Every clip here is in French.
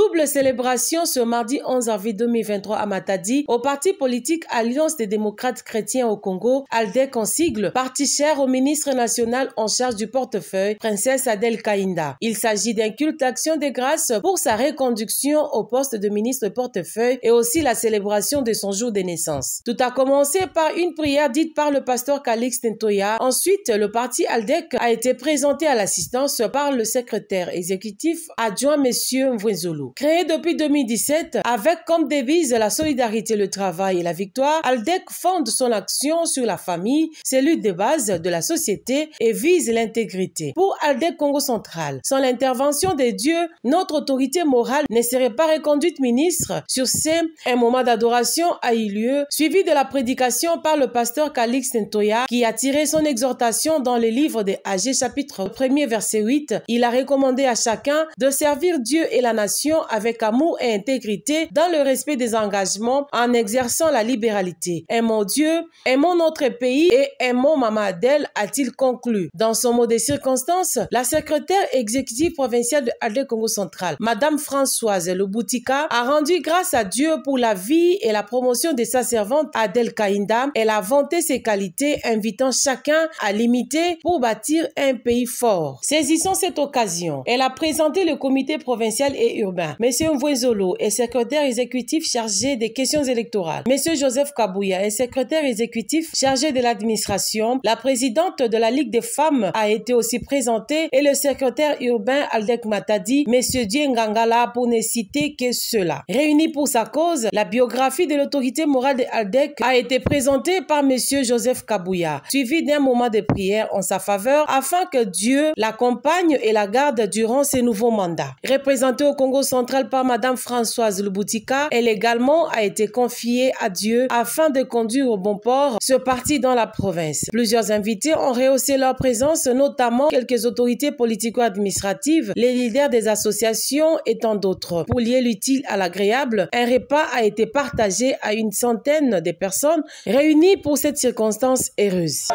Double célébration ce mardi 11 avril 2023 à Matadi au parti politique Alliance des démocrates chrétiens au Congo, ALDEC en sigle, parti cher au ministre national en charge du portefeuille, princesse Adèle Kaïnda. Il s'agit d'un culte d'action de grâce pour sa reconduction au poste de ministre portefeuille et aussi la célébration de son jour de naissance. Tout a commencé par une prière dite par le pasteur Calixte Ntoya. Ensuite, le parti ALDEC a été présenté à l'assistance par le secrétaire exécutif adjoint M. Mvwenzolo. Créé depuis 2017 avec comme devise la solidarité, le travail et la victoire, ALDEC fonde son action sur la famille, cellule de base de la société et vise l'intégrité. Pour ALDEC Congo Central, sans l'intervention de Dieu, notre autorité morale ne serait pas reconduite ministre. Sur ce, un moment d'adoration a eu lieu, suivi de la prédication par le pasteur Calixte Ntoya qui a tiré son exhortation dans le livre de Agé chapitre 1er verset 8. Il a recommandé à chacun de servir Dieu et la nation avec amour et intégrité dans le respect des engagements en exerçant la libéralité. Aimons Dieu, aimons notre pays et aimons Maman Adèle, a-t-il conclu. Dans son mot de circonstance, la secrétaire exécutive provinciale de ALDEC Congo Central, Madame Françoise Luboutika, a rendu grâce à Dieu pour la vie et la promotion de sa servante Adèle Kaïnda. Elle a vanté ses qualités, invitant chacun à l'imiter pour bâtir un pays fort. Saisissons cette occasion. Elle a présenté le comité provincial et urbain. Monsieur Mvwenzolo est secrétaire exécutif chargé des questions électorales. Monsieur Joseph Kabouya est secrétaire exécutif chargé de l'administration. La présidente de la Ligue des femmes a été aussi présentée et le secrétaire urbain ALDEC Matadi, Monsieur Dieu Ngangala, pour ne citer que cela. Réunis pour sa cause, la biographie de l'autorité morale de ALDEC a été présentée par Monsieur Joseph Kabouya, suivi d'un moment de prière en sa faveur afin que Dieu l'accompagne et la garde durant ses nouveaux mandats. Représentée au Congo central par Madame Françoise Luboutika, elle également a été confiée à Dieu afin de conduire au bon port ce parti dans la province. Plusieurs invités ont rehaussé leur présence, notamment quelques autorités politico-administratives, les leaders des associations et tant d'autres. Pour lier l'utile à l'agréable, un repas a été partagé à une centaine de personnes réunies pour cette circonstance heureuse.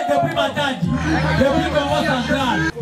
Depuis Matadi, depuis Congo central.